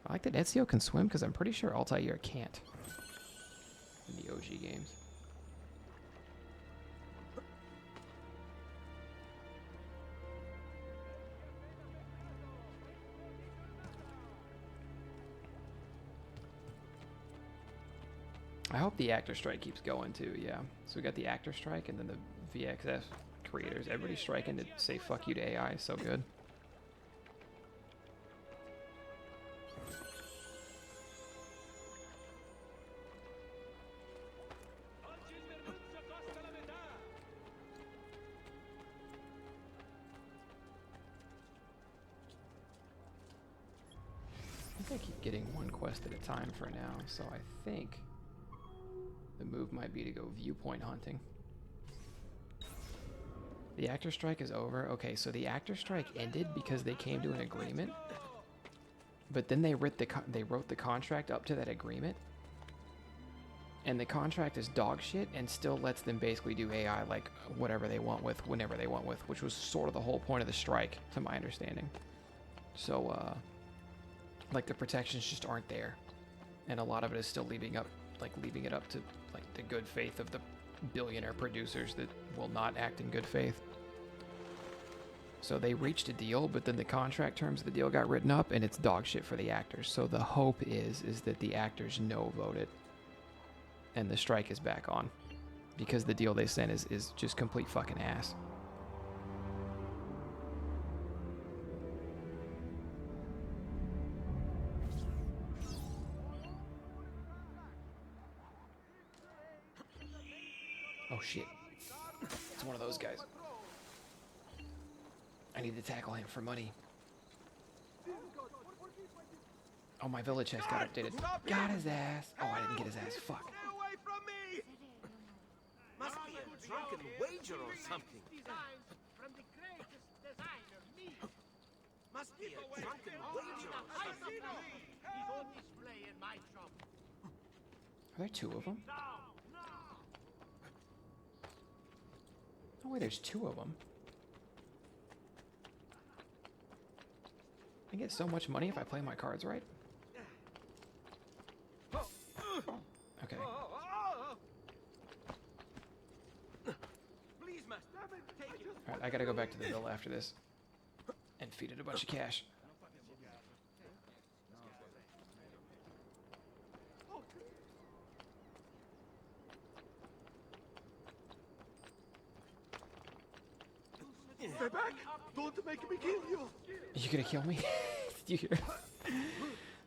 I like that Ezio can swim because I'm pretty sure Altair can't in the OG games. I hope the actor strike keeps going too, yeah. So we got the actor strike and then the VXF creators. Everybody's striking to say fuck you to AI. So good. I think I keep getting one quest at a time for now, so I think the move might be to go viewpoint hunting. The actor strike is over. Okay, so the actor strike ended because they came to an agreement, but then they wrote the contract up to that agreement, and the contract is dog shit and still lets them basically do AI like whatever they want with, whenever they want with, which was sort of the whole point of the strike, to my understanding. So, like the protections just aren't there, and a lot of it is still leaving it up to like the good faith of the billionaire producers that will not act in good faith. So they reached a deal, but then the contract terms of the deal got written up, and it's dog shit for the actors. So the hope is that the actors no vote it, and the strike is back on, because the deal they sent is just complete fucking ass. Oh shit. It's one of those guys. I need to tackle him for money. Oh, my village has got updated. Got his ass. Oh, I didn't get his ass. Fuck. Get away from me! Must be a drunken wager or something. From the greatest designer, me. Must be a drunken wager or something. He's on display in my shop. Are there two of them? Oh, wait, there's two of them. I get so much money if I play my cards right. Okay. Please, master, take it. Alright, I gotta go back to the villa after this and feed it a bunch of cash. Stay back! Don't make me kill you! You gonna kill me? Did you hear?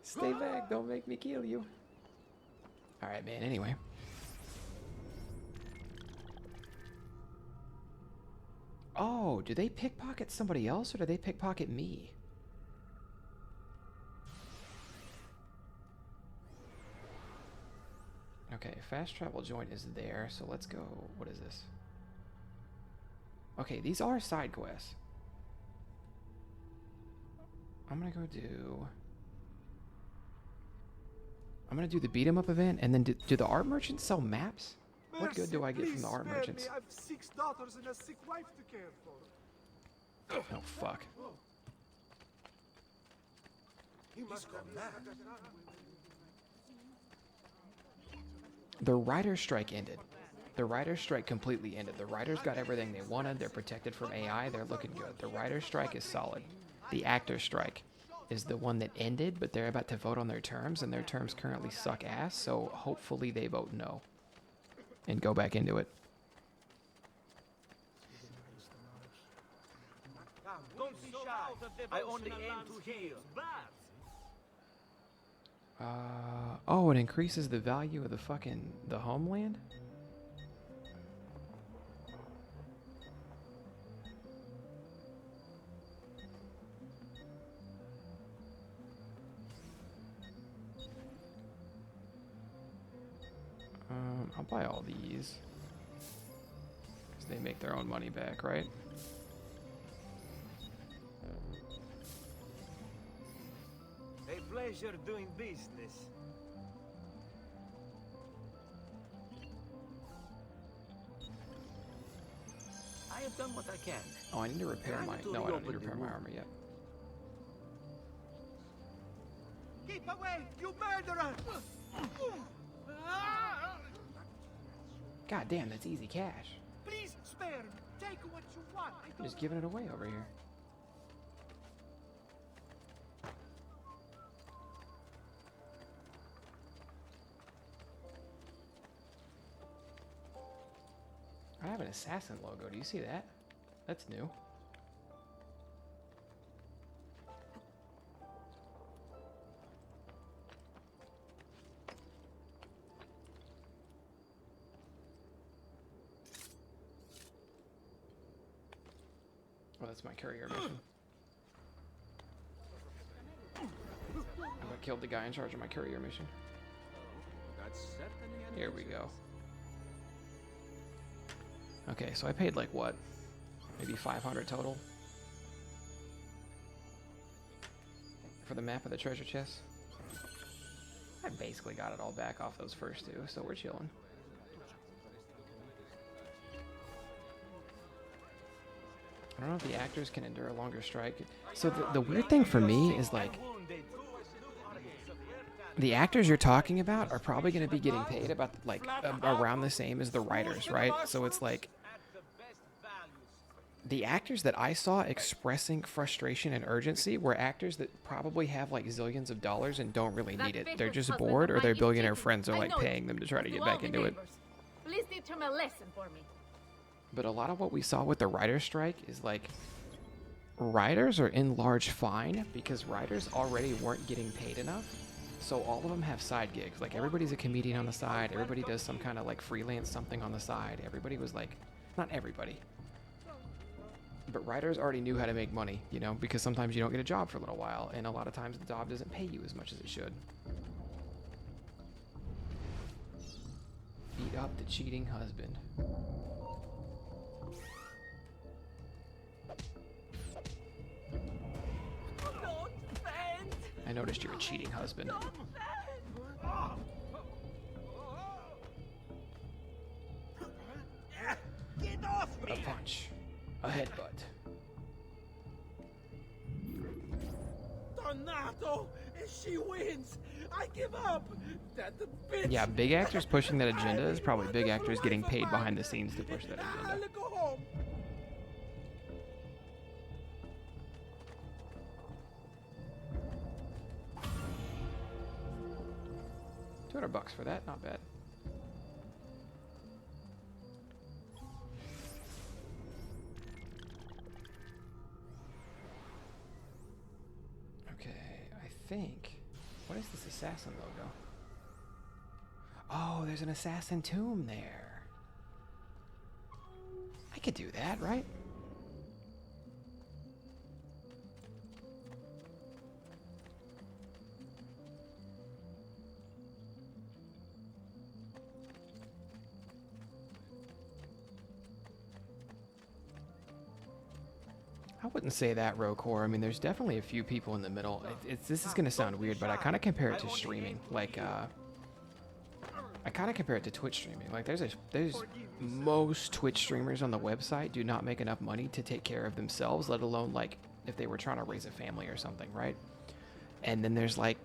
Stay back, don't make me kill you. Alright, man, anyway. Oh, do they pickpocket somebody else or do they pickpocket me? Okay, fast travel joint is there, so let's go. What is this? Okay, these are side quests. I'm gonna do the beat 'em up event, and then do the art merchants sell maps? What good do I get from the art merchants? I have 6 daughters and a sick wife to care for. Oh, fuck. He must go mad. The writer's strike ended. The writer's strike completely ended. The writers got everything they wanted. They're protected from AI. They're looking good. The writer's strike is solid. The actor's strike is the one that ended, but they're about to vote on their terms, and their terms currently suck ass, so hopefully they vote no and go back into it. Don't be shy. I only aim to heal. Oh, it increases the value of the homeland? I'll buy all these. Because they make their own money back, right? A pleasure doing business. I have done what I can. Oh, I need to repair my... No, I don't need to repair my armor yet. Keep away, you murderer! God damn, that's easy cash. Please spare me. Take what you want. I don't Just giving it away over here. I have an assassin logo. Do you see that? That's new. Oh, that's my courier mission. I killed the guy in charge of my courier mission. Here we go. Okay, so I paid like what? Maybe 500 total? For the map of the treasure chest? I basically got it all back off those first two, so we're chilling. I don't know if the actors can endure a longer strike. So the weird thing for me is like, the actors you're talking about are probably going to be getting paid about like around the same as the writers, right? So it's like the actors that I saw expressing frustration and urgency were actors that probably have like zillions of dollars and don't really need it. They're just bored, or their billionaire friends are like paying them to try to get back into it. Please teach him a lesson for me. But a lot of what we saw with the writer's strike is like, writers are in large fine because writers already weren't getting paid enough. So all of them have side gigs. Like everybody's a comedian on the side. Everybody does some kind of like freelance something on the side. Everybody was like, not everybody, but writers already knew how to make money, you know, because sometimes you don't get a job for a little while. And a lot of times the job doesn't pay you as much as it should. Beat up the cheating husband. I noticed you're a cheating husband. Get off A me! punch. A headbutt. Donato! She wins! I give up! That the bitch! Yeah, big actors pushing that agenda is probably big actors getting paid behind the scenes to push that agenda. I'll go home! 200 bucks for that, not bad. Okay, I think, what is this assassin logo? Oh, there's an assassin tomb there. I could do that, right? I wouldn't say that, Rocore. I mean, there's definitely a few people in the middle. This is going to sound weird, but I kind of compare it to streaming. Like, I kind of compare it to Twitch streaming. Like, there's most Twitch streamers on the website do not make enough money to take care of themselves, let alone, like, if they were trying to raise a family or something, right? And then there's, like,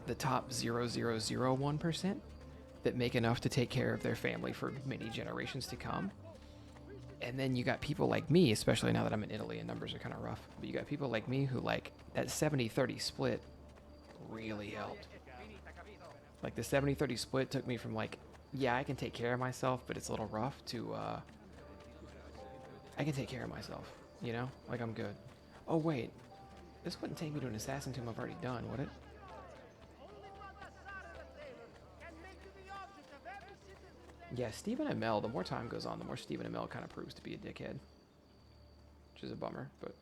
the top 0.001% that make enough to take care of their family for many generations to come. And then you got people like me, especially now that I'm in Italy and numbers are kind of rough, but you got people like me who, like, that 70-30 split really helped. Like, the 70-30 split took me from, like, yeah, I can take care of myself, but it's a little rough, to, I can take care of myself, you know? Like, I'm good. Oh, wait. This wouldn't take me to an assassin tomb I've already done, would it? Yeah, Stephen Amell, the more time goes on, the more Stephen Amell kind of proves to be a dickhead. Which is a bummer, but...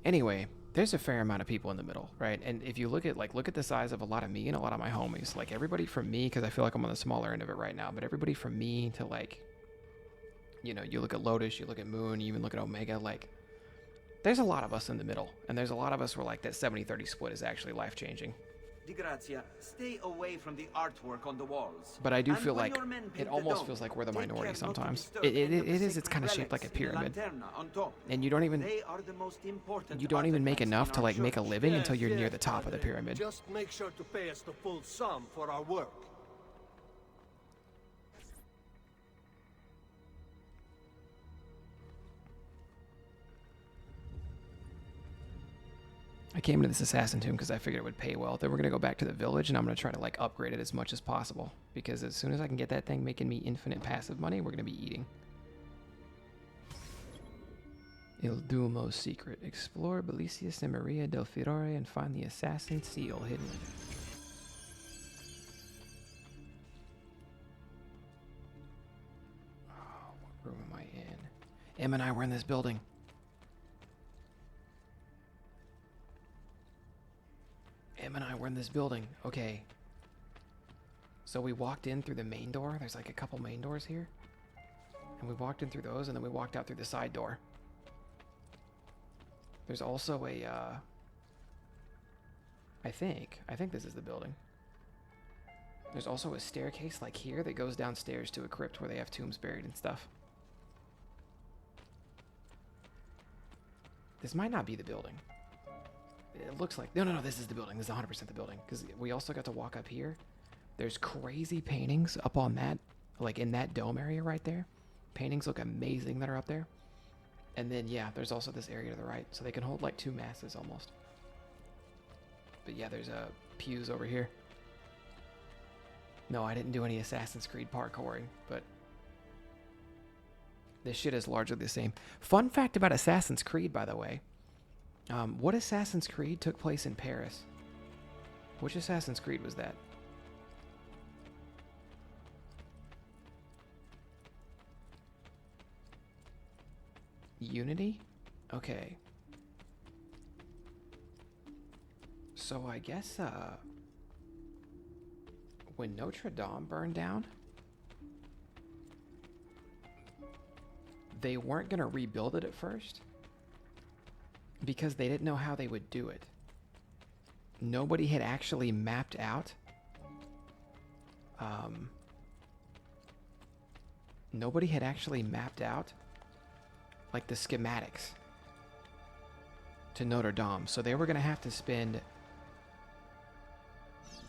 Anyway, there's a fair amount of people in the middle, right? And if you look at, like, look at the size of a lot of me and a lot of my homies. Like, everybody from me, because I feel like I'm on the smaller end of it right now, but everybody from me to, like... You know, you look at Lotus, you look at Moon, you even look at Omega, like, there's a lot of us in the middle. And there's a lot of us where, like, that 70-30 split is actually life-changing. Di grazia, stay away from the artwork on the walls. But I do And feel when like your men it paint the almost dome, feels like we're the take minority care not to sometimes. disturb It any of the is. It's sacred kind of shaped like a relics in the pyramid, lanterna on top. and you don't even They are the most important you don't even make artifacts enough in to our like make a church. living until Yes, you're near yes, the top of the Padre. pyramid. Just make sure to pay us the full sum for our work. I came into this assassin tomb because I figured it would pay well. Then we're gonna go back to the village, and I'm gonna try to like upgrade it as much as possible. Because as soon as I can get that thing making me infinite passive money, we're gonna be eating. Il Duomo secret: explore Belicius and Maria del Fiore and find the assassin seal hidden. Oh, what room am I in? Em and I were in this building. Em and I were in this building. Okay. So we walked in through the main door. There's like a couple main doors here. And we walked in through those, and then we walked out through the side door. There's also a, I think this is the building. There's also a staircase like here that goes downstairs to a crypt where they have tombs buried and stuff. This might not be the building. It looks like, no, this is the building. This is 100% the building. Because we also got to walk up here. There's crazy paintings up on that, like in that dome area right there. Paintings look amazing that are up there. And then, yeah, there's also this area to the right. So they can hold like two masses almost. But yeah, there's pews over here. No, I didn't do any Assassin's Creed parkouring, but this shit is largely the same. Fun fact about Assassin's Creed, by the way. What Assassin's Creed took place in Paris? Which Assassin's Creed was that? Unity? Okay. So I guess, when Notre Dame burned down, they weren't going to rebuild it at first because they didn't know how they would do it. Nobody had actually mapped out like the schematics to Notre Dame. So they were going to have to spend...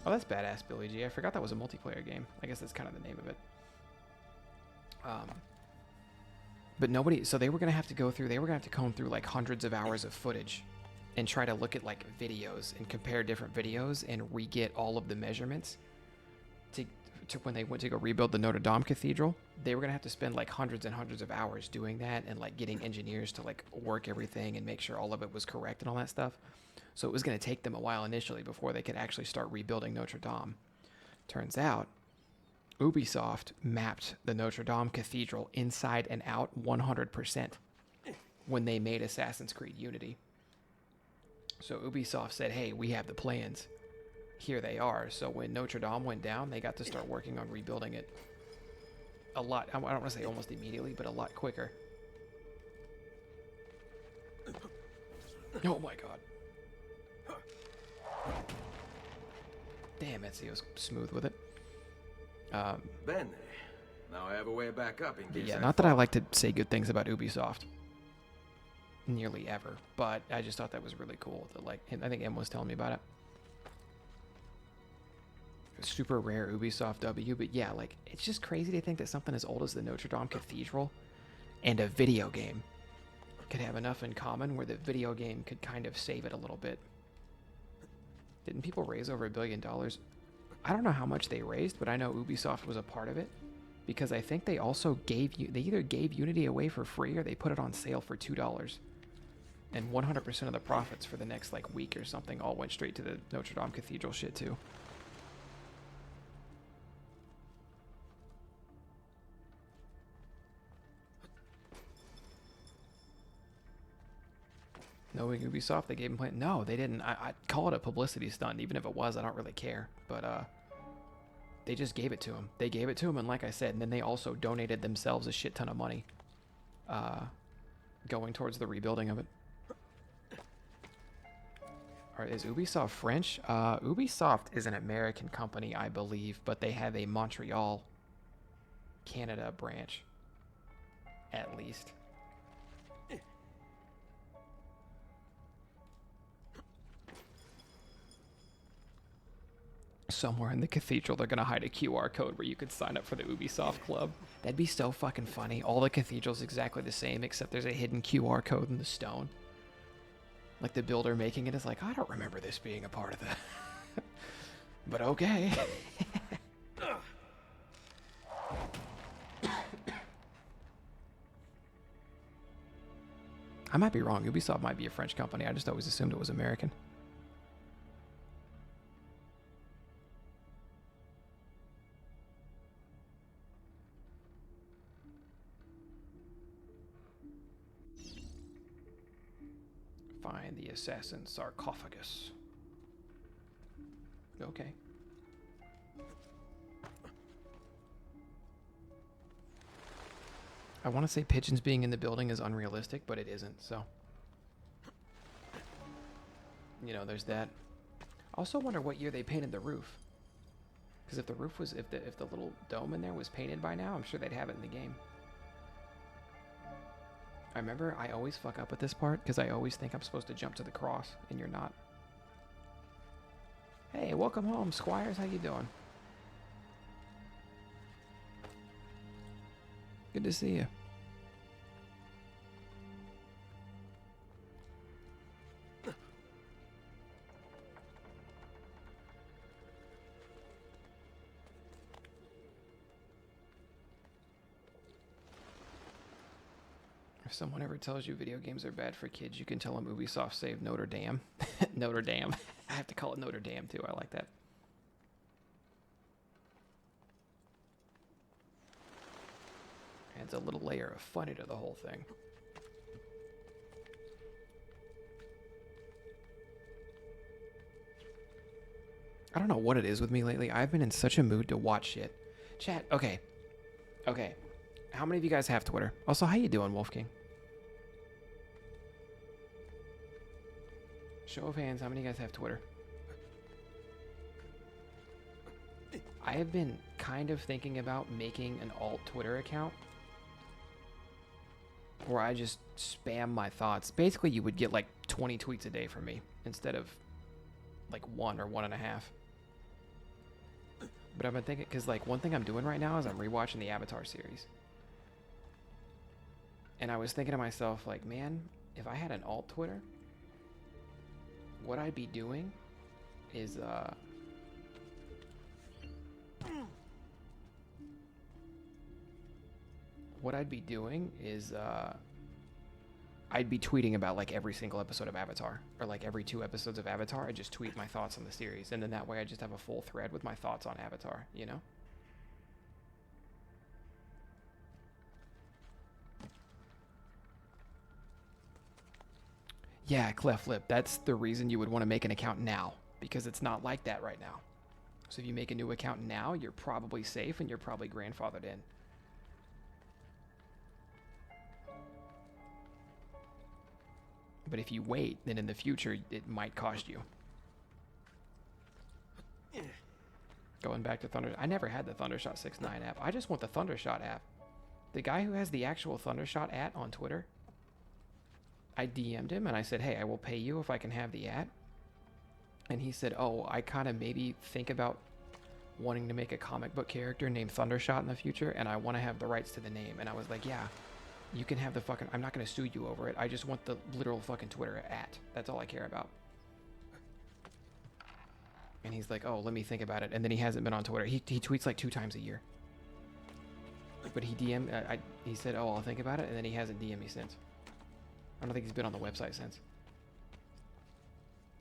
Oh, that's badass, Billy G. I forgot that was a multiplayer game. I guess that's kind of the name of it. But nobody... So they were going to have to go through... They were going to have to comb through like hundreds of hours of footage and try to look at like videos and compare different videos and re-get all of the measurements to when they went to go rebuild the Notre Dame Cathedral. They were going to have to spend like hundreds and hundreds of hours doing that and like getting engineers to like work everything and make sure all of it was correct and all that stuff. So it was going to take them a while initially before they could actually start rebuilding Notre Dame. Turns out, Ubisoft mapped the Notre Dame Cathedral inside and out 100% when they made Assassin's Creed Unity. So Ubisoft said, hey, we have the plans. Here they are. So when Notre Dame went down, they got to start working on rebuilding it a lot. I don't want to say almost immediately, but a lot quicker. Oh my god. Damn, Ezio's smooth with it. Bene. Now I have a way back up in case Yeah, I not that I like to say good things about Ubisoft. Nearly ever. But I just thought that was really cool. That, like, I think Em was telling me about it. Super rare Ubisoft W, but yeah, like, it's just crazy to think that something as old as the Notre Dame Cathedral and a video game could have enough in common where the video game could kind of save it a little bit. Didn't people raise over $1 billion? I don't know how much they raised, but I know Ubisoft was a part of it because I think they also they either gave Unity away for free or they put it on sale for $2. And 100% of the profits for the next like week or something all went straight to the Notre Dame Cathedral shit too. Knowing Ubisoft, they gave him plan. No, they didn't. I'd call it a publicity stunt. Even if it was, I don't really care. But they just gave it to him. They gave it to him, and like I said, and then they also donated themselves a shit ton of money going towards the rebuilding of it. Is Ubisoft French? Ubisoft is an American company, I believe, but they have a Montreal, Canada branch, at least. Somewhere in the cathedral, they're going to hide a QR code where you could sign up for the Ubisoft Club. That'd be so fucking funny. All the cathedrals exactly the same, except there's a hidden QR code in the stone. Like the builder making it is like, I don't remember this being a part of that. But okay. I might be wrong. Ubisoft might be a French company. I just always assumed it was American. Find the assassin sarcophagus. Okay. I want to say pigeons being in the building is unrealistic, but it isn't, so. You know, there's that. I also wonder what year they painted the roof. Because if the roof was, if the little dome in there was painted by now, I'm sure they'd have it in the game. I remember I always fuck up at this part because I always think I'm supposed to jump to the cross and you're not. Hey, welcome home, Squires. How you doing? Good to see you. If someone ever tells you video games are bad for kids, you can tell them Ubisoft saved Notre Dame. Notre Dame. I have to call it Notre Dame too. I like that. Adds a little layer of funny to the whole thing. I don't know what it is with me lately. I've been in such a mood to watch shit. Chat, okay. Okay. How many of you guys have Twitter? Also, how you doing, Wolfgang? Show of hands, how many of you guys have Twitter? I have been kind of thinking about making an alt Twitter account where I just spam my thoughts. Basically, you would get like 20 tweets a day from me instead of like 1 or 1.5. But I've been thinking, because like one thing I'm doing right now is I'm rewatching the Avatar series. And I was thinking to myself, like, man, if I had an alt Twitter, what I'd be doing is, I'd be tweeting about like every single episode of Avatar, or like every 2 episodes of Avatar. I just tweet my thoughts on the series, and then that way I just have a full thread with my thoughts on Avatar, you know? Yeah, cleft lip. That's the reason you would want to make an account now, because it's not like that right now. So if you make a new account now, you're probably safe and you're probably grandfathered in. But if you wait, then in the future, it might cost you. Going back to Thunder... I never had the Thundershot 6.9 app. I just want the Thundershot app. The guy who has the actual Thundershot at on Twitter, I DM'd him and I said, hey, I will pay you if I can have the at. And he said, oh, I kind of maybe think about wanting to make a comic book character named Thundershot in the future, and I want to have the rights to the name. And I was like, yeah, you can have the fucking... I'm not going to sue you over it. I just want the literal fucking Twitter at. That's all I care about. And he's like, oh, let me think about it. And then he hasn't been on Twitter. He tweets like 2 times a year. But he DM'd... he said, oh, I'll think about it. And then he hasn't DM'd me since. I don't think he's been on the website since.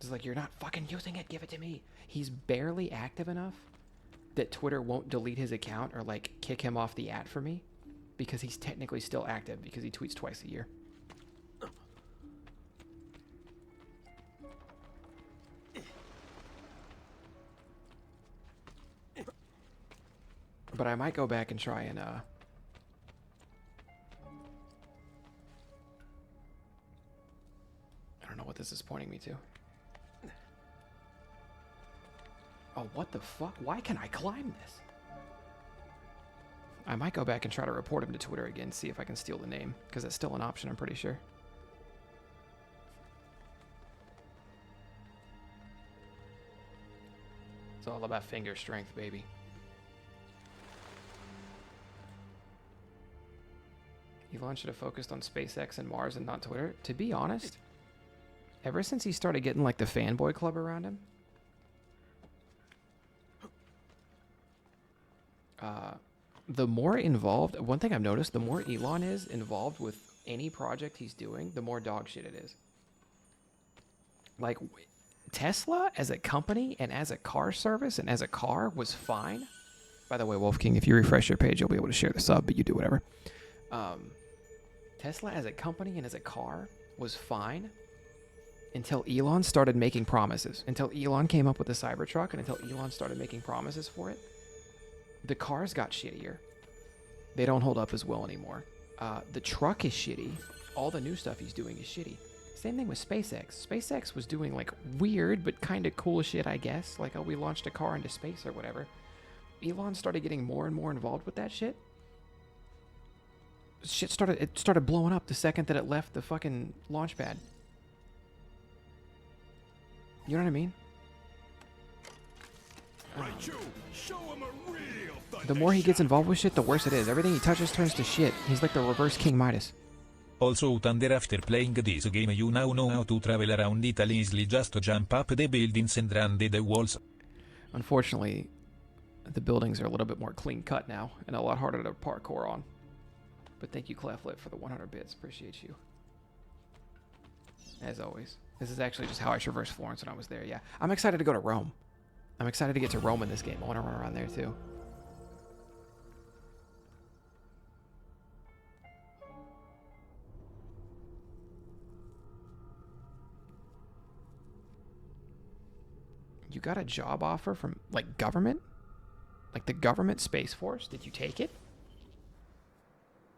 It's like, you're not fucking using it. Give it to me. He's barely active enough that Twitter won't delete his account or like kick him off the at for me because he's technically still active because he tweets twice a year. But I might go back and try and I don't know what this is pointing me to. Oh, what the fuck? Why can I climb this? I might go back and try to report him to Twitter again, see if I can steal the name, because that's still an option, I'm pretty sure. It's all about finger strength, baby. Elon should have focused on SpaceX and Mars and not Twitter. To be honest, ever since he started getting like the fanboy club around him, the more involved, one thing I've noticed, the more Elon is involved with any project he's doing, the more dog shit it is. Like, Tesla as a company and as a car service and as a car was fine. By the way, Wolf King, if you refresh your page, you'll be able to share the sub, but you do whatever. Tesla as a company and as a car was fine until Elon started making promises. Until Elon came up with the Cybertruck and until Elon started making promises for it. The cars got shittier. They don't hold up as well anymore. The truck is shitty. All the new stuff he's doing is shitty. Same thing with SpaceX. SpaceX was doing like weird but kind of cool shit, I guess. Like, oh, we launched a car into space or whatever. Elon started getting more and more involved with that shit. It started blowing up the second that it left the fucking launch pad. You know what I mean? The more he gets involved with shit, the worse it is. Everything he touches turns to shit. He's like the reverse King Midas. Also, Thunder, after playing this game, you now know how to travel around Italy easily. Just jump up the buildings and run the walls. Unfortunately, the buildings are a little bit more clean cut now and a lot harder to parkour on. But thank you, Cleflit, for the 100 bits. Appreciate you. As always. This is actually just how I traversed Florence when I was there, yeah. I'm excited to go to Rome. I'm excited to get to Rome in this game. I want to run around there, too. You got a job offer from, like, government? Like the government Space Force? Did you take it?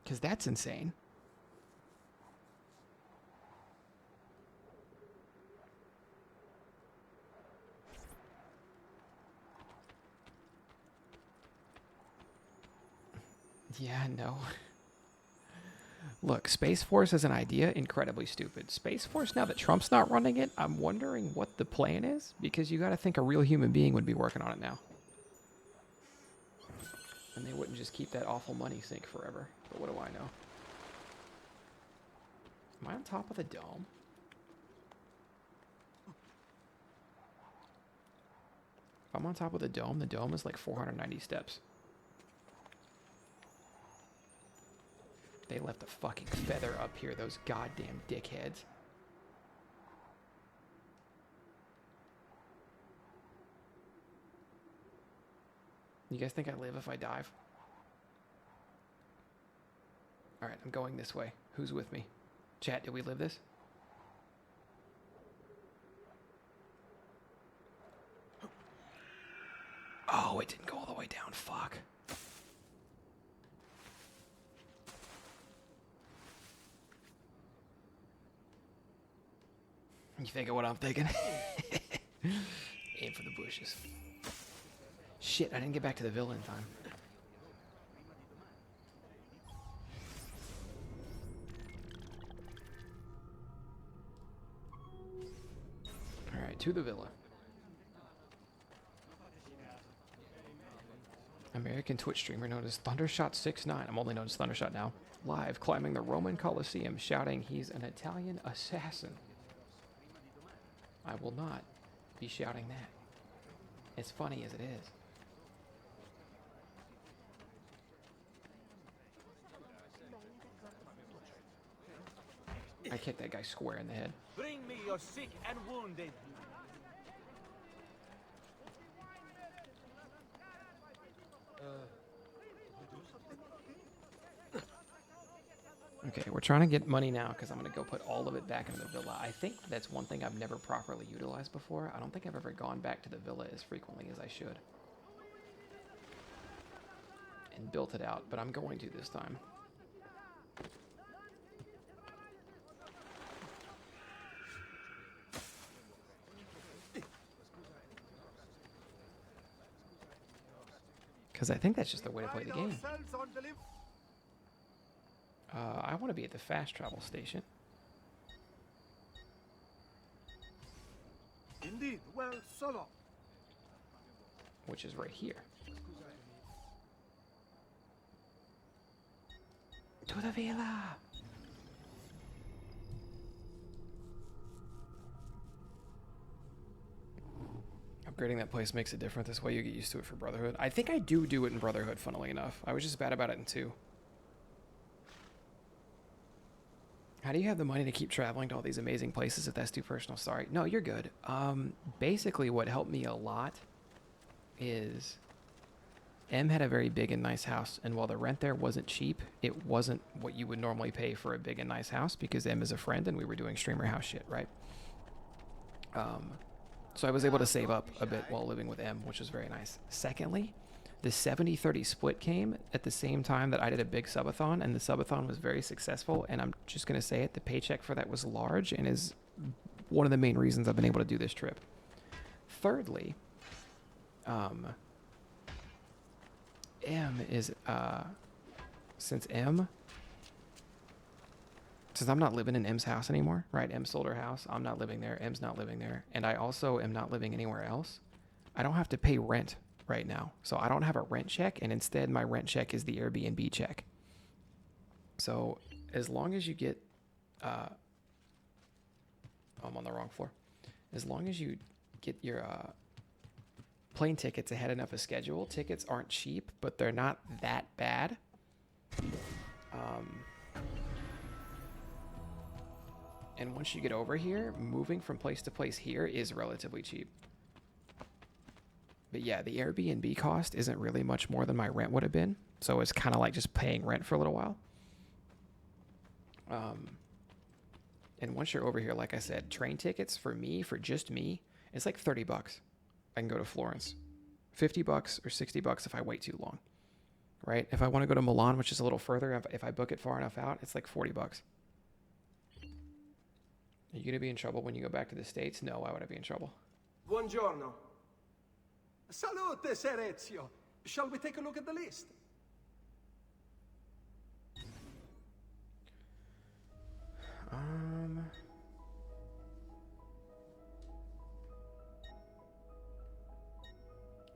Because that's insane. Yeah, no. Look, Space Force as an idea, incredibly stupid. Space Force, now that Trump's not running it, I'm wondering what the plan is, because you got to think a real human being would be working on it now. And they wouldn't just keep that awful money sink forever. But what do I know? Am I on top of the dome? If I'm on top of the dome is like 490 steps. They left a fucking feather up here, those goddamn dickheads. You guys think I live if I dive? Alright, I'm going this way. Who's with me? Chat, did we live this? Oh, it didn't go all the way down. Fuck. You thinking what I'm thinking? Aim for the bushes. Shit, I didn't get back to the villa in time. Alright, to the villa. American Twitch streamer known as Thundershot69. I'm only known as Thundershot now. Live climbing the Roman Colosseum shouting he's an Italian assassin. I will not be shouting that. As funny as it is. I kicked that guy square in the head. Bring me your sick and wounded. Okay, we're trying to get money now because I'm going to go put all of it back into the villa. I think that's one thing I've never properly utilized before. I don't think I've ever gone back to the villa as frequently as I should. And built it out, but I'm going to this time. Because I think that's just the way to play the game. Ourselves on delivery. I want to be at the fast travel station, Indeed, well, solo. which is right here. To the villa! Upgrading that place makes it different. This way you get used to it for Brotherhood. I think I do it in Brotherhood, funnily enough. I was just bad about it in 2. How do you have the money to keep traveling to all these amazing places if that's too personal? Sorry. No, you're good. Basically what helped me a lot is M had a very big and nice house, and while the rent there wasn't cheap, it wasn't what you would normally pay for a big and nice house because M is a friend and we were doing streamer house shit, right? So I was able to save up a bit while living with M, which was very nice. Secondly, the 70-30 split came at the same time that I did a big subathon, and the subathon was very successful, and I'm just going to say it, the paycheck for that was large and is one of the main reasons I've been able to do this trip. Thirdly, M is, since I'm not living in M's house anymore, right? M sold her house. I'm not living there. M's not living there. And I also am not living anywhere else. I don't have to pay rent right now. So I don't have a rent check, and instead my rent check is the Airbnb check. So as long as you get, I'm on the wrong floor. As long as you get your plane tickets ahead enough of schedule, tickets aren't cheap, but they're not that bad. And once you get over here, moving from place to place here is relatively cheap. But yeah, the Airbnb cost isn't really much more than my rent would have been. So it's kind of like just paying rent for a little while. And once you're over here, like I said, train tickets for me, for just me, it's like $30. I can go to Florence. $50 or $60 if I wait too long, right? If I want to go to Milan, which is a little further, if I book it far enough out, it's like $40. Are you going to be in trouble when you go back to the States? No, why would I be in trouble? Buongiorno. Salute, Ser Ezio. Shall we take a look at the list? I'm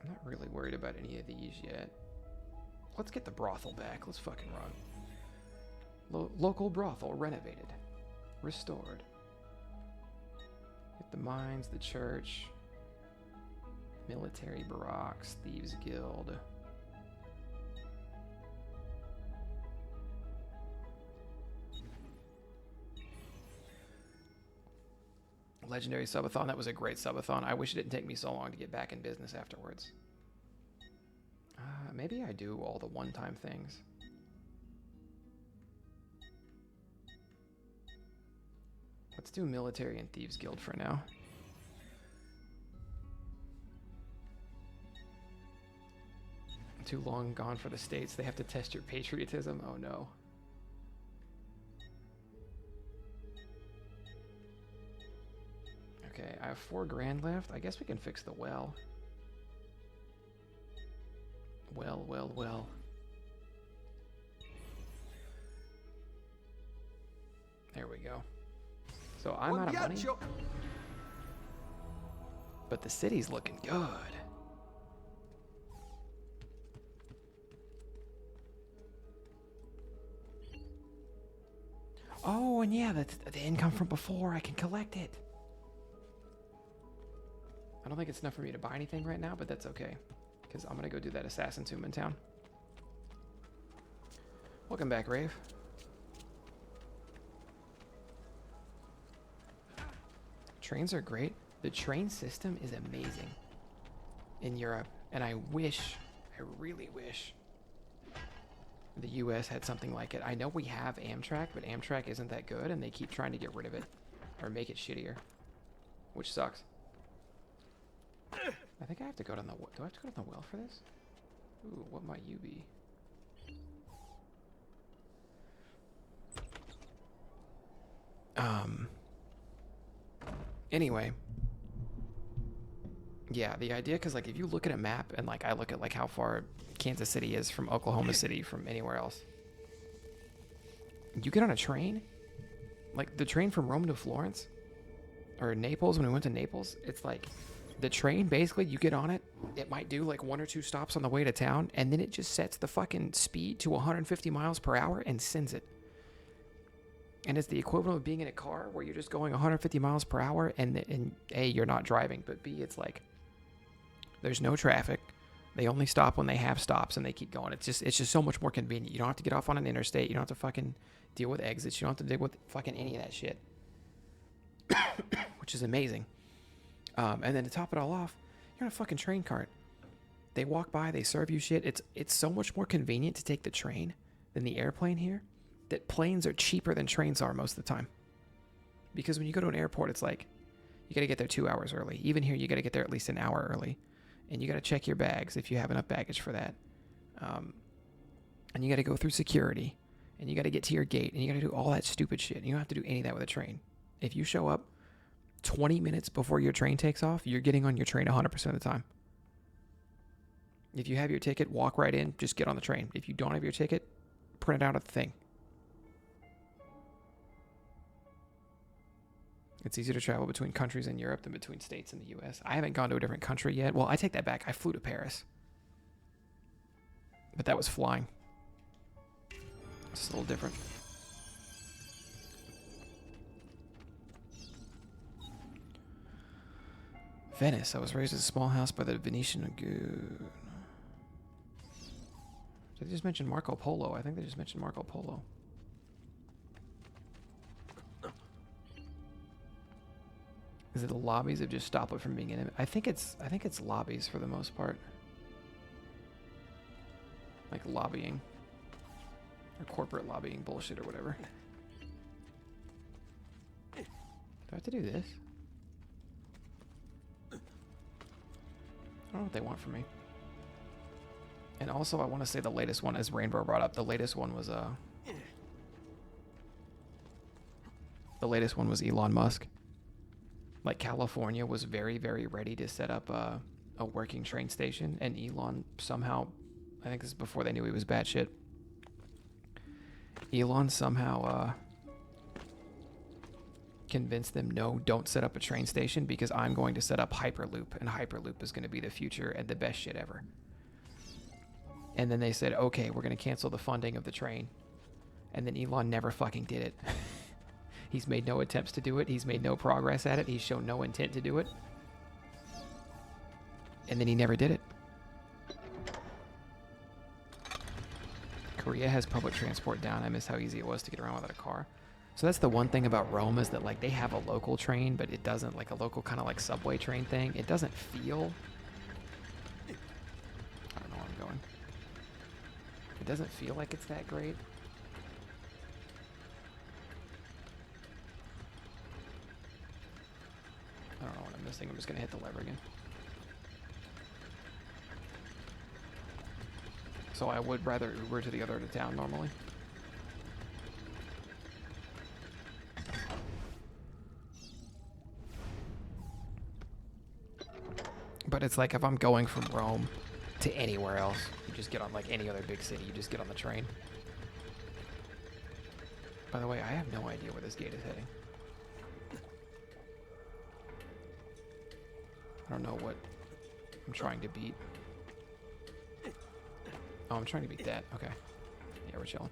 not really worried about any of these yet. Let's get the brothel back. Let's fucking run. Local brothel renovated. Restored. Get the mines, the church. Military barracks, thieves guild. Legendary subathon. That was a great subathon. I wish it didn't take me so long to get back in business afterwards. Maybe I do all the one-time things. Let's do military and thieves guild for now. Too long gone for the States. They have to test your patriotism. Oh no. Okay, I have 4 grand left. I guess we can fix the well. Well. There we go. So I'm out of money. But the city's looking good. Oh, and yeah, that's the income from before. I can collect it. I don't think it's enough for me to buy anything right now, but that's okay. Because I'm going to go do that assassin tomb in town. Welcome back, Rave. Trains are great. The train system is amazing in Europe. And I really wish the US had something like it. I know we have Amtrak, but Amtrak isn't that good, and they keep trying to get rid of it or make it shittier, which sucks. I think I have to go down the... Do I have to go down the well for this? Ooh, what might you be? Anyway. Yeah, the idea, because like if you look at a map and like I look at like how far Kansas City is from Oklahoma City from anywhere else, you get on a train, like the train from Rome to Florence or Naples. When we went to Naples, it's like the train basically, you get on it, it might do like 1 or 2 stops on the way to town, and then it just sets the fucking speed to 150 miles per hour and sends it. And it's the equivalent of being in a car where you're just going 150 miles per hour, and A, you're not driving, but B, it's like there's no traffic. They only stop when they have stops, and they keep going. It's just so much more convenient. You don't have to get off on an interstate. You don't have to fucking deal with exits. You don't have to deal with fucking any of that shit, which is amazing. And then to top it all off, you're on a fucking train cart. They walk by, they serve you shit. It's so much more convenient to take the train than the airplane here, that planes are cheaper than trains are most of the time. Because when you go to an airport, it's like you got to get there 2 hours early. Even here, you got to get there at least an hour early. And you got to check your bags if you have enough baggage for that. And you got to go through security. And you got to get to your gate. And you got to do all that stupid shit. And you don't have to do any of that with a train. If you show up 20 minutes before your train takes off, you're getting on your train 100% of the time. If you have your ticket, walk right in, just get on the train. If you don't have your ticket, print it out at the thing. It's easier to travel between countries in Europe than between states in the U.S. I haven't gone to a different country yet. Well, I take that back. I flew to Paris. But that was flying. It's a little different. Venice. I was raised in a small house by the Venetian lagoon. Did they just mention Marco Polo? I think they just mentioned Marco Polo. Is it the lobbies that just stop it from being intimate? I think it's lobbies for the most part. Like lobbying. Or corporate lobbying bullshit or whatever. Do I have to do this? I don't know what they want from me. And also I want to say the latest one, as Rainbow brought up, the latest one was Elon Musk. Like California was very, very ready to set up a working train station, and Elon somehow, I think this is before they knew he was batshit. Elon somehow convinced them, no, don't set up a train station because I'm going to set up Hyperloop, and Hyperloop is going to be the future and the best shit ever. And then they said, okay, we're going to cancel the funding of the train. And then Elon never fucking did it. He's made no attempts to do it. He's made no progress at it. He's shown no intent to do it. And then he never did it. Korea has public transport down. I miss how easy it was to get around without a car. So that's the one thing about Rome, is that like they have a local train, but it doesn't, like a local kind of like subway train thing. It doesn't feel, I don't know where I'm going. It doesn't feel like it's that great. I don't know what I'm missing. I'm just going to hit the lever again. So I would rather Uber to the other end of town normally. But it's like if I'm going from Rome to anywhere else, you just get on, like any other big city, you just get on the train. By the way, I have no idea where this gate is heading. I don't know what I'm trying to beat. Oh, I'm trying to beat that. Okay. Yeah, we're chilling.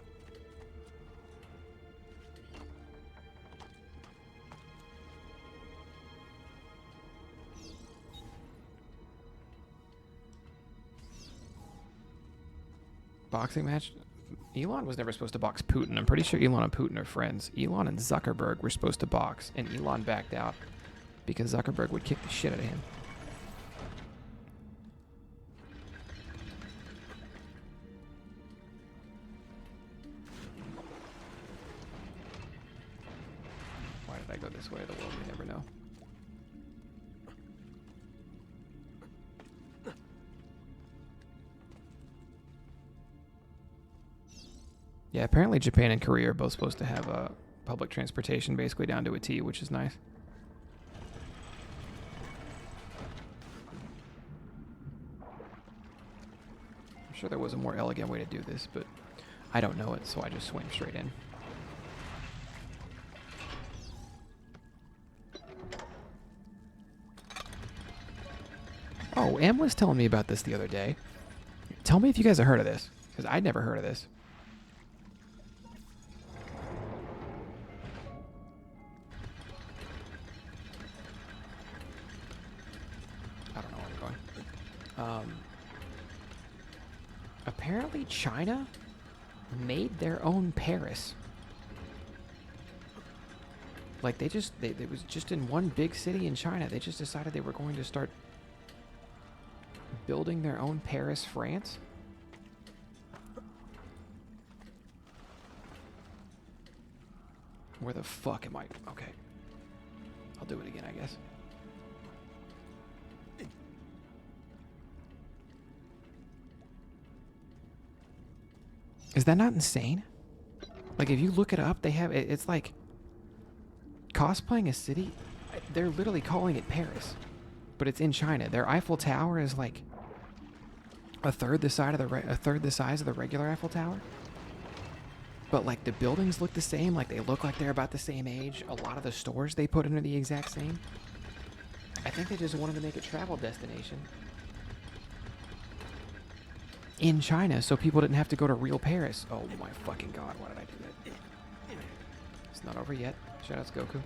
Boxing match? Elon was never supposed to box Putin. I'm pretty sure Elon and Putin are friends. Elon and Zuckerberg were supposed to box, and Elon backed out because Zuckerberg would kick the shit out of him. Why did I go this way? The world we never know. Yeah, apparently Japan and Korea are both supposed to have public transportation basically down to a T, which is nice. sure there was a more elegant way to do this, but I don't know it, so I just swim straight in. Oh, Em was telling me about this the other day. Tell me if you guys have heard of this, because I'd never heard of this. I don't know where I'm going. Apparently China made their own Paris. Like it was just in one big city in China. They just decided they were going to start building their own Paris, France. Where the fuck am I? Okay. I'll do it again, I guess. Is that not insane? Like, if you look it up, they have... It's like... cosplaying a city... They're literally calling it Paris. But it's in China. Their Eiffel Tower is like... a third the size of the regular Eiffel Tower. But, like, the buildings look the same. Like, they look like they're about the same age. A lot of the stores they put in are the exact same. I think they just wanted to make a travel destination in China, so people didn't have to go to real Paris. Oh my fucking god, why did I do that? It's not over yet. Shoutouts Goku.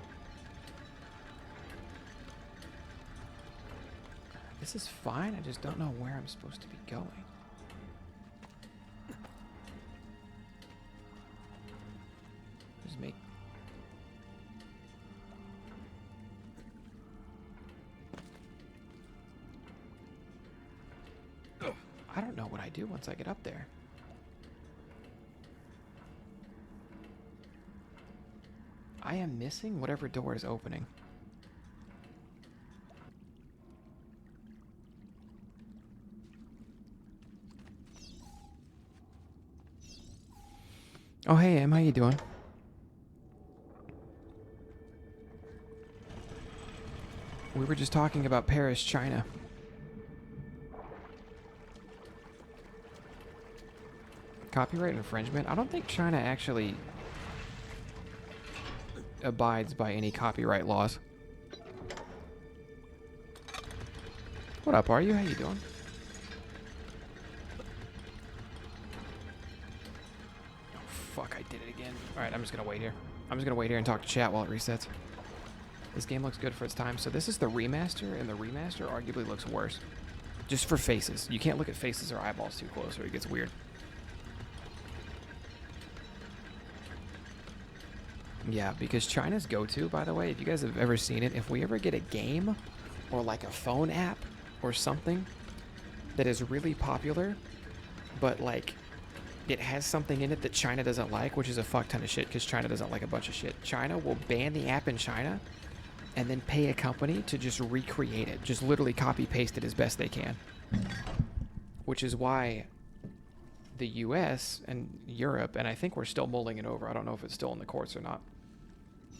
This is fine, I just don't know where I'm supposed to be going. Just make... I don't know what I do once I get up there. I am missing whatever door is opening. Oh, hey, Em, how you doing? We were just talking about Paris, China. Copyright infringement? I don't think China actually abides by any copyright laws. What up, are you? How you doing? Oh, fuck, I did it again. Alright, I'm just gonna wait here. I'm just gonna wait here and talk to chat while it resets. This game looks good for its time. So this is the remaster, and the remaster arguably looks worse. Just for faces. You can't look at faces or eyeballs too close or it gets weird. Yeah, because China's go-to, by the way, if you guys have ever seen it, if we ever get a game or like a phone app or something that is really popular, but like it has something in it that China doesn't like, which is a fuck ton of shit because China doesn't like a bunch of shit. China will ban the app in China and then pay a company to just recreate it, just literally copy-paste it as best they can. Which is why the US and Europe, and I think we're still mulling it over, I don't know if it's still in the courts or not,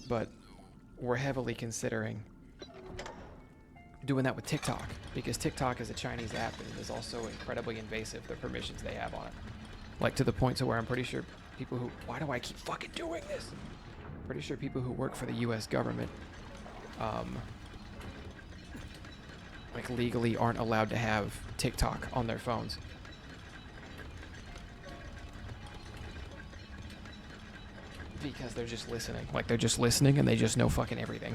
but we're heavily considering doing that with TikTok, because TikTok is a Chinese app and it is also incredibly invasive, the permissions they have on it. Like to the point to where I'm pretty sure people who, why do I keep fucking doing this? Pretty sure people who work for the US government, like legally aren't allowed to have TikTok on their phones. Because they're just listening. Like, they're just listening and they just know fucking everything.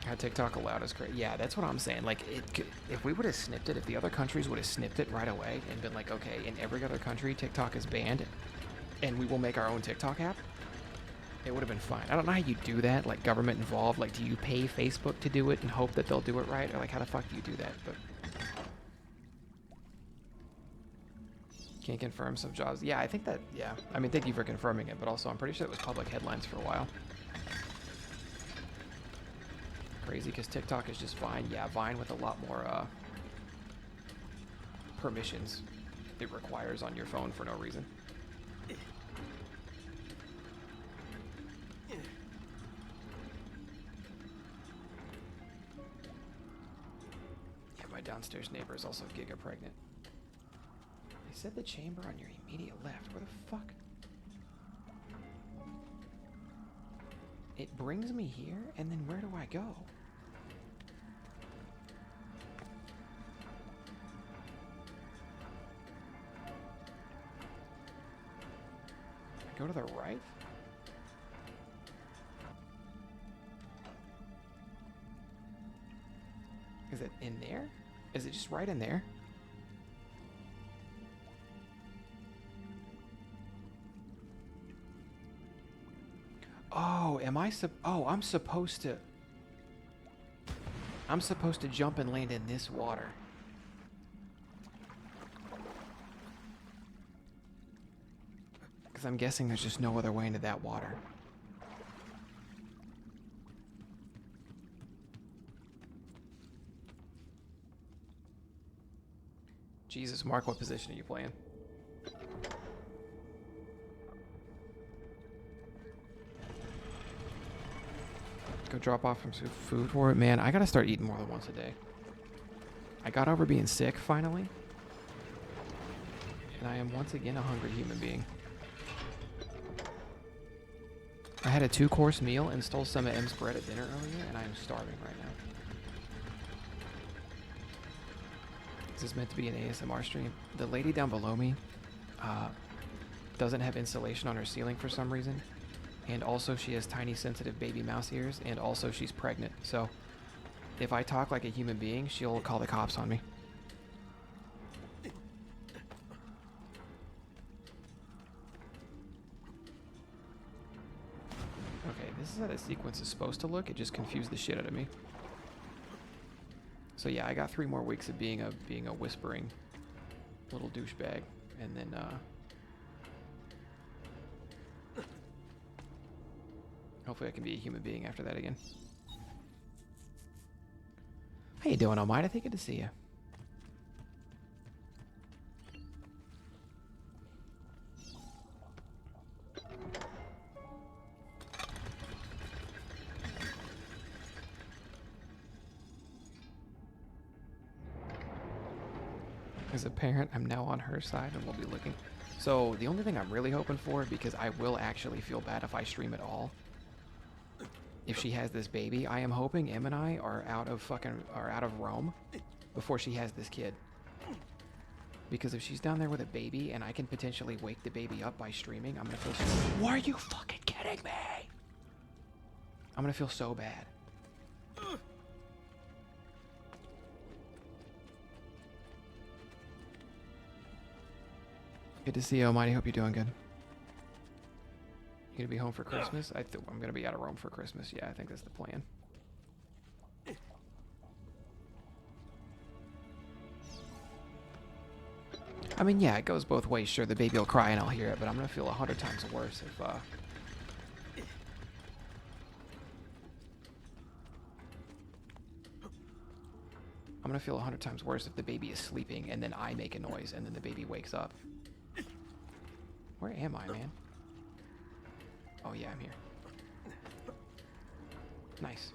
How TikTok allowed is great. Yeah, that's what I'm saying. Like, if we would have snipped it, if the other countries would have snipped it right away and been like, okay, in every other country, TikTok is banned, and we will make our own TikTok app, it would have been fine. I don't know how you do that, like, government involved. Like, do you pay Facebook to do it and hope that they'll do it right? Or, like, how the fuck do you do that? But... Can't confirm some jobs. Yeah, I think that, yeah. I mean, thank you for confirming it, but also I'm pretty sure it was public headlines for a while. Crazy, because TikTok is just Vine. Yeah, Vine with a lot more permissions it requires on your phone for no reason. Yeah, my downstairs neighbor is also giga pregnant. They said the chamber on your immediate left. Where the fuck? It brings me here, and then where do I go? I go to the right? Is it in there? Is it just right in there? Oh, am I I'm supposed to... I'm supposed to jump and land in this water. Because I'm guessing there's just no other way into that water. Jesus, Mark, what position are you playing? Go drop off some food for it. Man, I gotta start eating more than once a day. I got over being sick, finally. And I am once again a hungry human being. I had a 2-course meal and stole some of M's bread at dinner earlier, and I am starving right now. Is this meant to be an ASMR stream? The lady down below me doesn't have insulation on her ceiling for some reason. And also she has tiny sensitive baby mouse ears, and also she's pregnant. So if I talk like a human being, she'll call the cops on me. Okay, this is how the sequence is supposed to look. It just confused the shit out of me. So yeah, I got 3 more weeks of being a whispering little douchebag, and then hopefully I can be a human being after that again. How you doing, Almighty? I think good to see you. As a parent, I'm now on her side and we'll be looking. So the only thing I'm really hoping for, because I will actually feel bad if I stream at all, if she has this baby, I am hoping Em and I are out of Rome before she has this kid. Because if she's down there with a baby and I can potentially wake the baby up by streaming, I'm gonna feel so... Why are you fucking kidding me? I'm gonna feel so bad. Good to see you, Almighty. Hope you're doing good. You gonna be home for Christmas? I'm gonna be out of Rome for Christmas. Yeah, I think that's the plan. I mean, yeah, it goes both ways. Sure, the baby will cry and I'll hear it, but I'm gonna feel 100 times worse if I'm gonna feel 100 times worse if the baby is sleeping and then I make a noise and then the baby wakes up. Where am I, man? Oh yeah, I'm here. Nice.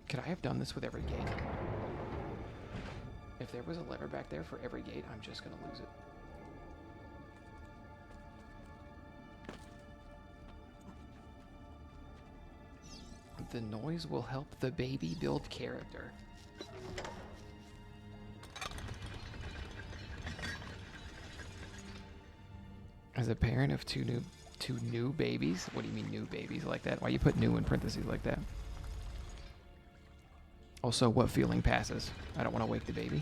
Could I have done this with every gate? If there was a lever back there for every gate, I'm just gonna lose it. The noise will help the baby build character. As a parent of two new babies, what do you mean new babies like that? Why you put new in parentheses like that? Also, what feeling passes? I don't want to wake the baby.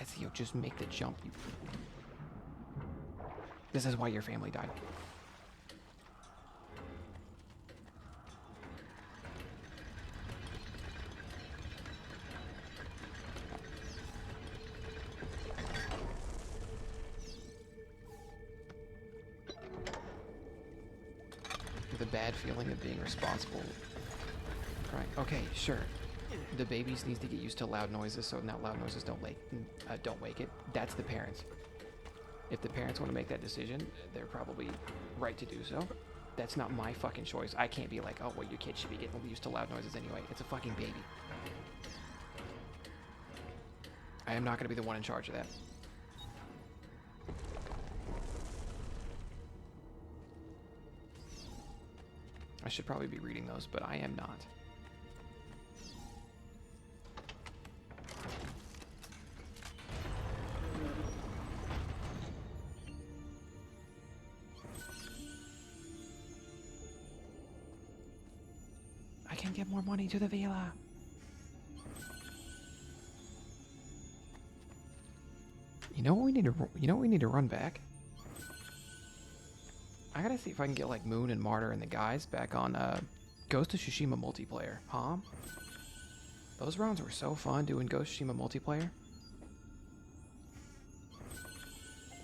Ezio, just make the jump. This is why your family died. The bad feeling of being responsible. Right. Okay, sure. The babies needs to get used to loud noises, so now loud noises don't wake it. That's the parents. If the parents want to make that decision, they're probably right to do so. That's not my fucking choice. I can't be like, oh, well, your kid should be getting used to loud noises anyway. It's a fucking baby. I am not going to be the one in charge of that. I should probably be reading those, but I am not. I can get more money to the villa. You know what we need to? You know what we need to run back? I gotta see if I can get like Moon and Martyr and the guys back on Ghost of Tsushima multiplayer. Huh? Those rounds were so fun doing Ghost of Tsushima multiplayer.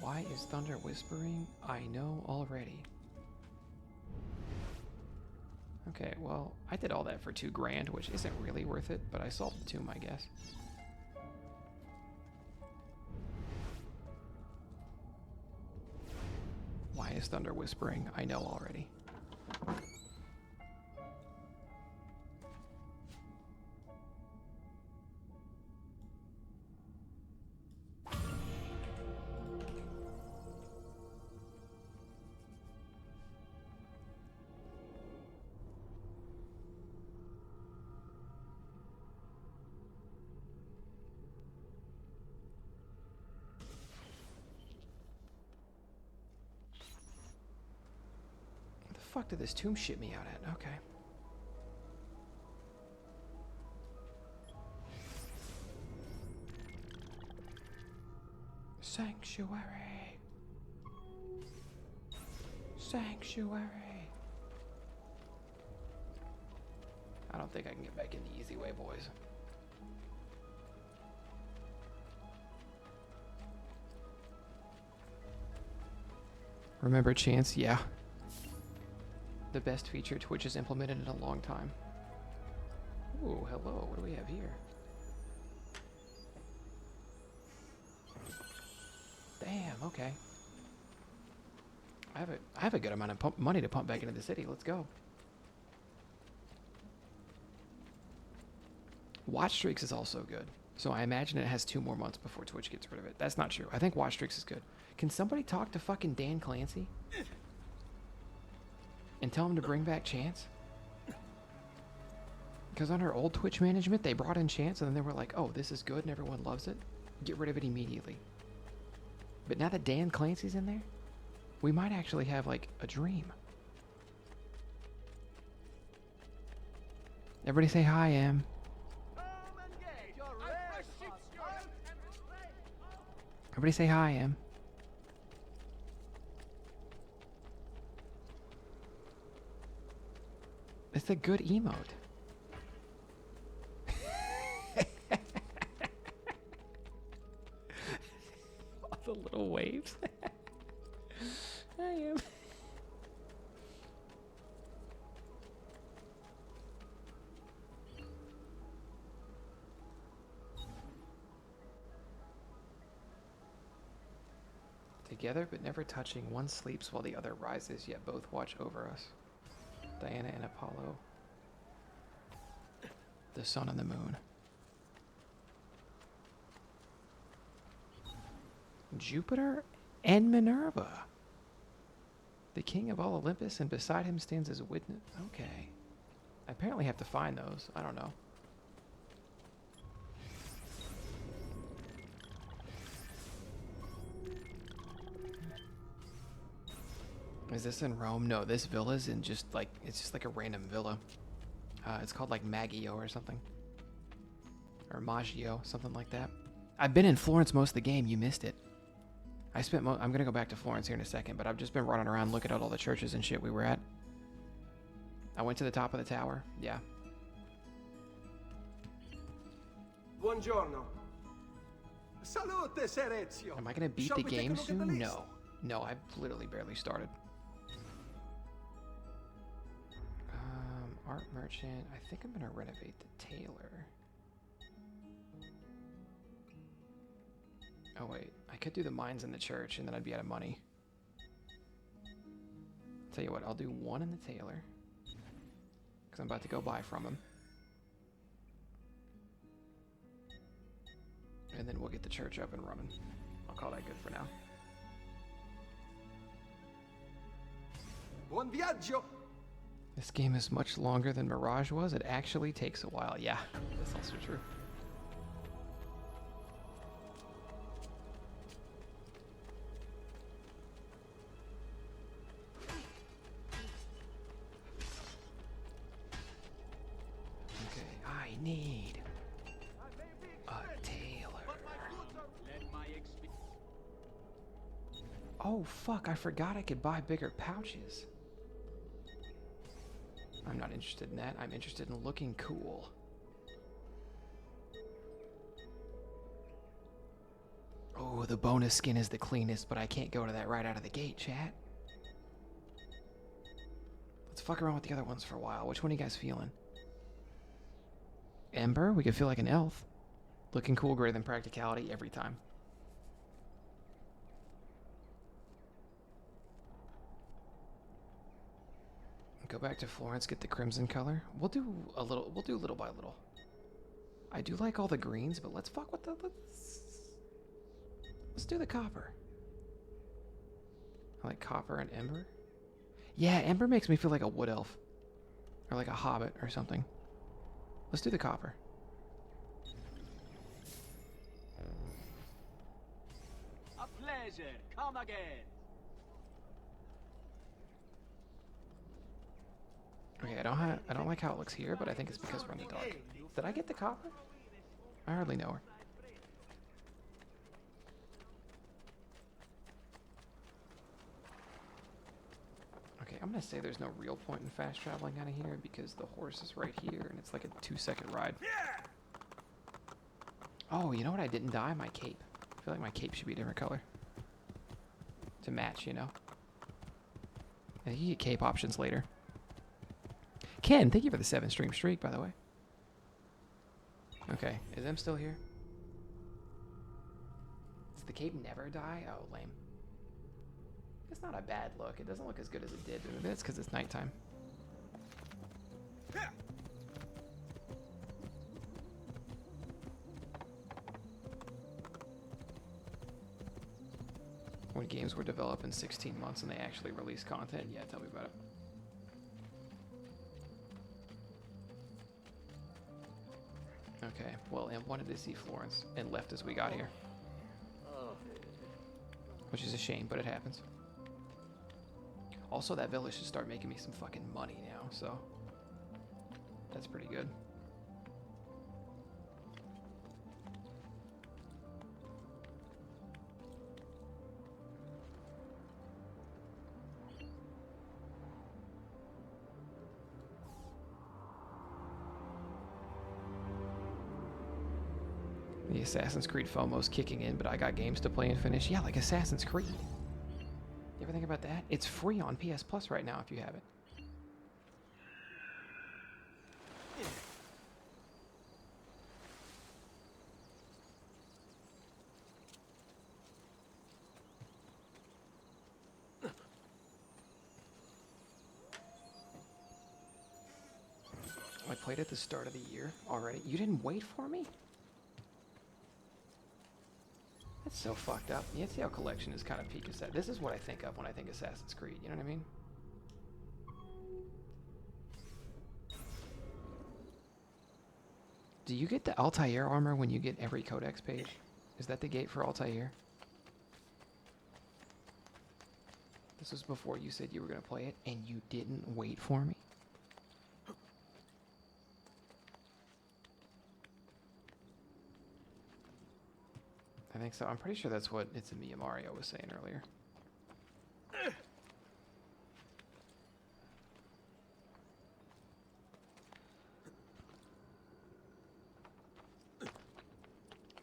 Why is Thunder whispering? I know already. Okay, well, I did all that for $2 grand, which isn't really worth it, but I solved the tomb, I guess. Why is Thunder whispering? I know already. What the fuck did this tomb ship me out at? Okay. Sanctuary. Sanctuary. I don't think I can get back in the easy way, boys. Remember Chance? Yeah. The best feature Twitch has implemented in a long time. Ooh, hello. What do we have here? Damn, okay. I have a good amount of money to pump back into the city. Let's go. Watch Streaks is also good. So I imagine it has 2 more months before Twitch gets rid of it. That's not true. I think Watch Streaks is good. Can somebody talk to fucking Dan Clancy? And tell him to bring back Chance? Because on our old Twitch management, they brought in Chance and then they were like, oh, this is good and everyone loves it. Get rid of it immediately. But now that Dan Clancy's in there, we might actually have, like, a dream. Everybody say hi, Em. Everybody say hi, Em. It's a good emote. All the little waves. I am. Together but never touching, one sleeps while the other rises, yet both watch over us. Diana and Apollo. The sun and the moon. Jupiter and Minerva. The king of all Olympus, and beside him stands his witness. Okay. I apparently have to find those. I don't know. Is this in Rome? No, this villa's in just like, it's just like a random villa. It's called like Maggio or something. Or Maggio, something like that. I've been in Florence most of the game. You missed it. I'm going to go back to Florence here in a second, but I've just been running around looking at all the churches and shit we were at. I went to the top of the tower. Yeah. Buongiorno. Salute, Ser Ezio. Am I going to beat Shall the we take a game look at soon? the list? No. No, I've literally barely started. Art merchant. I think I'm going to renovate the tailor. Oh wait, I could do the mines in the church and then I'd be out of money. Tell you what, I'll do one in the tailor. Because I'm about to go buy from him. And then we'll get the church up and running. I'll call that good for now. Buon viaggio! This game is much longer than Mirage was. It actually takes a while. Yeah, that's also true. Okay, I need a tailor. Oh, fuck, I forgot I could buy bigger pouches. I'm not interested in that. I'm interested in looking cool. Oh, the bonus skin is the cleanest, but I can't go to that right out of the gate, chat. Let's fuck around with the other ones for a while. Which one are you guys feeling? Ember? We could feel like an elf. Looking cool, greater than practicality every time. Go back to Florence, get the crimson color. We'll do little by little. I do like all the greens, but let's fuck with let's do the copper. I like copper and ember. Yeah, ember makes me feel like a wood elf. Or like a hobbit or something. Let's do the copper. A pleasure. Come again. Okay, I don't like how it looks here, but I think it's because we're in the dark. Did I get the copper? I hardly know her. Okay, I'm gonna say there's no real point in fast traveling out of here because the horse is right here and it's like a 2-second ride. Oh, you know what I didn't dye? My cape. I feel like my cape should be a different color. To match, you know? And you get cape options later. Ken, thank you for the 7-stream streak, by the way. Okay, is them still here? Does the cape never die? Oh, lame. It's not a bad look. It doesn't look as good as it did, but maybe it's because it's nighttime. When games were developed in 16 months and they actually release content, yeah, tell me about it. Okay, well, and wanted to see Florence and left as we got here. Which is a shame, but it happens. Also, that village should start making me some fucking money now, so that's pretty good. The Assassin's Creed FOMO's kicking in, but I got games to play and finish. Yeah, like Assassin's Creed. You ever think about that? It's free on PS Plus right now if you have it. I played at the start of the year already. You didn't wait for me? That's so fucked up. The ETL collection is kind of peak Assassin's. This is what I think of when I think Assassin's Creed. You know what I mean? Do you get the Altair armor when you get every codex page? Is that the gate for Altair? This was before you said you were going to play it, and you didn't wait for me? I think so. I'm pretty sure that's what It's a Me Mario was saying earlier.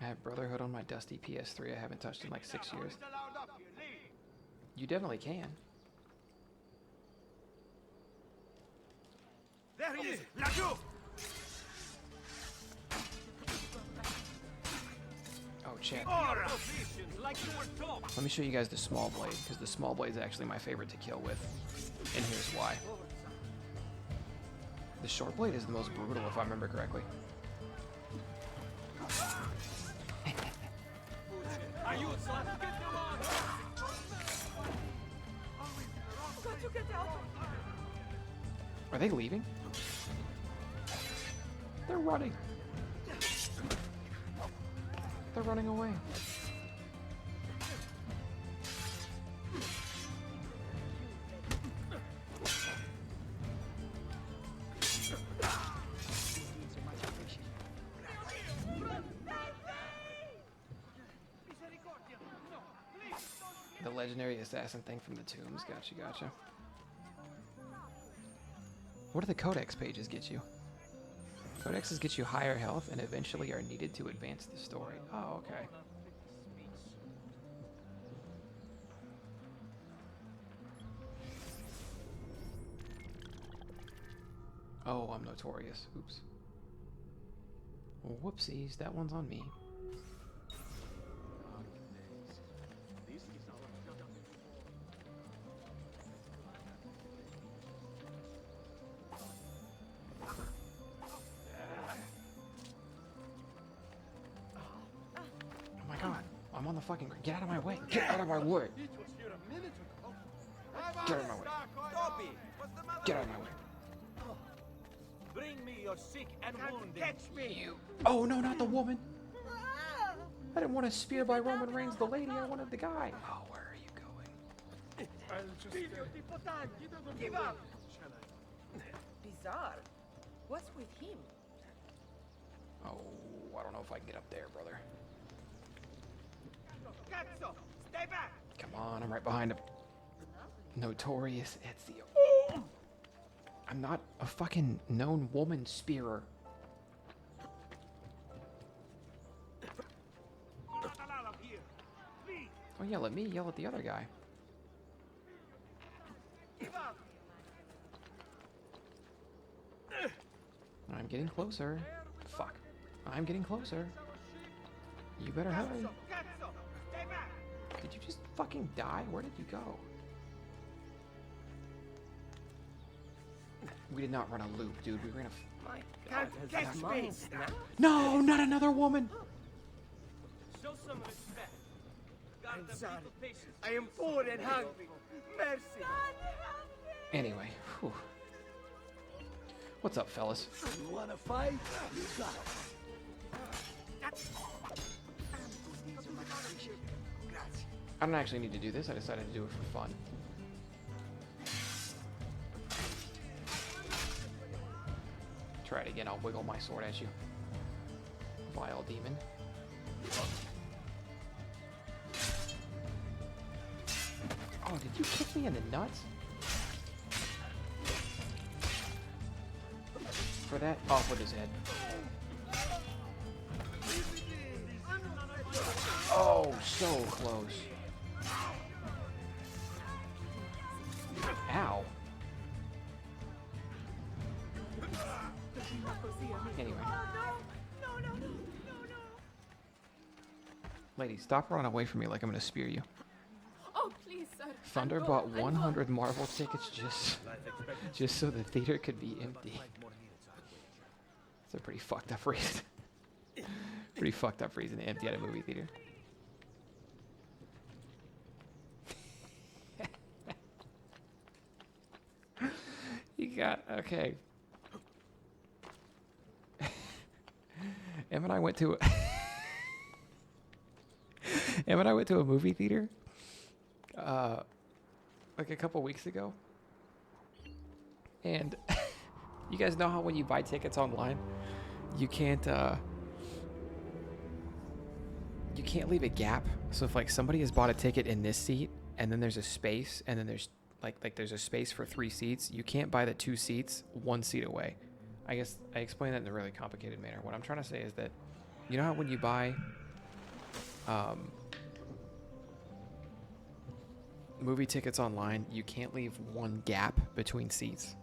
I have Brotherhood on my dusty PS3 I haven't touched in like 6 years. You definitely can. There he is! Lago! Oh chat. Let me show you guys the small blade, because the small blade is actually my favorite to kill with, and here's why. The short blade is the most brutal, if I remember correctly. Are they leaving? They're running. They're running away. The legendary assassin thing from the tombs. Gotcha, gotcha. What do the codex pages get you? Codexes get you higher health and eventually are needed to advance the story. Oh, okay. Oh, I'm notorious. Oops. Whoopsies, that one's on me. I'm on the fucking... Get out of my way! Get out of my way! Get out of my way! Get out of my way! Bring me your sick and wounded. Catch me! You... Oh no, not the woman! I didn't want a spear by Roman Reigns, the lady. I wanted the guy. Oh, where are you going? Give up! Bizarre. What's with him? Oh, I don't know if I can get up there, brother. Cazzo! Stay back! Come on, I'm right behind him. Notorious Ezio. Oh! I'm not a fucking known woman spearer. Not allowed up here. Please, Don't yell at me, yell at the other guy. give up! I'm getting closer. Fuck. I'm getting closer. You better hurry. Cazzo! Stay back! Did you just fucking die? Where did you go? We did not run a loop, dude. We ran a... Can't catch me! No, not another woman! Show some respect. I'm sorry. I am poor and hungry. Mercy. Anyway, whew. What's up, fellas? You wanna fight? You got it. I don't actually need to do this. I decided to do it for fun. Try it again. I'll wiggle my sword at you. Vile demon. Oh, did you kick me in the nuts? For that, off with his head. Oh, so close. Ow. Anyway. Lady, stop running away from me like I'm gonna spear you. Oh, please, sir. Thunder bought 100 Marvel tickets just so the theater could be empty. It's a pretty fucked up reason. Pretty fucked up reason to empty out a movie theater. You got, okay. Em and I went to a movie theater like a couple weeks ago, and you guys know how when you buy tickets online you can't leave a gap. So if like somebody has bought a ticket in this seat and then there's a space and then there's like there's a space for 3 seats, you can't buy the 2 seats 1 seat away. I guess I explained that in a really complicated manner. What I'm trying to say is that, you know how when you buy movie tickets online, you can't leave 1 gap between seats.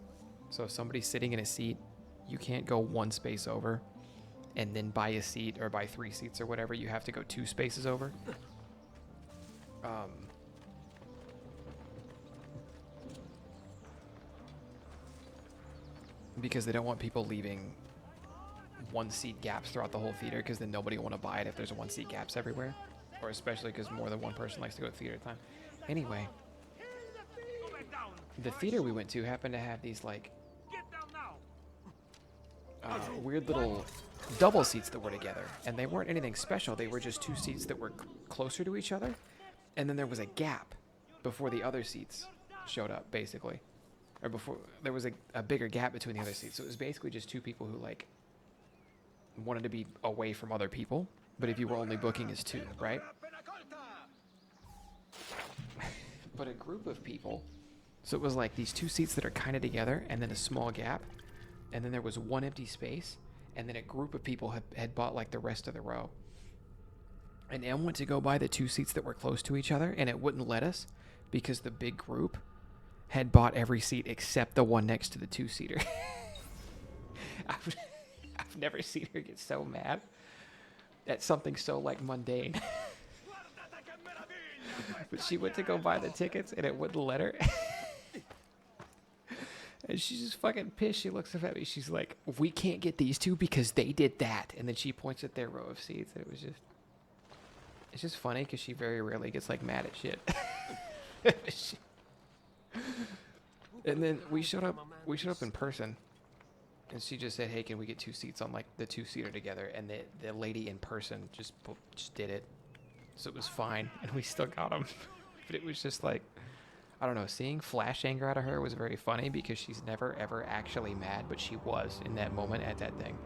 So if somebody's sitting in a seat, you can't go 1 space over. and then buy a seat or buy 3 seats or whatever, you have to go 2 spaces over. Because they don't want people leaving 1-seat gaps throughout the whole theater, because then nobody will want to buy it if there's 1-seat gaps everywhere. Or especially because more than one person likes to go to the theater at a time. Anyway, the theater we went to happened to have these like weird little double seats that were together, and they weren't anything special. They were just 2 seats that were closer to each other, and then there was a gap before the other seats showed up, basically, or before there was a bigger gap between the other seats. So it was basically just 2 people who like wanted to be away from other people, but if you were only booking as 2, right? But a group of people, so it was like these 2 seats that are kind of together, and then a small gap, and then there was 1 empty space, and then a group of people had bought like the rest of the row. And Em went to go buy the 2 seats that were close to each other, and it wouldn't let us because the big group had bought every seat except the one next to the 2-seater. I've never seen her get so mad at something so like mundane. But she went to go buy the tickets and it wouldn't let her. And she's just fucking pissed. She looks up at me. She's like, we can't get these 2 because they did that. And then she points at their row of seats. And it's just funny because she very rarely gets like mad at shit. And then we showed up in person. And she just said, hey, can we get 2 seats on like the 2-seater together? And the lady in person just did it. So it was fine. And we still got them. But it was just like, I don't know, seeing flash anger out of her was very funny because she's never ever actually mad, but she was in that moment at that thing.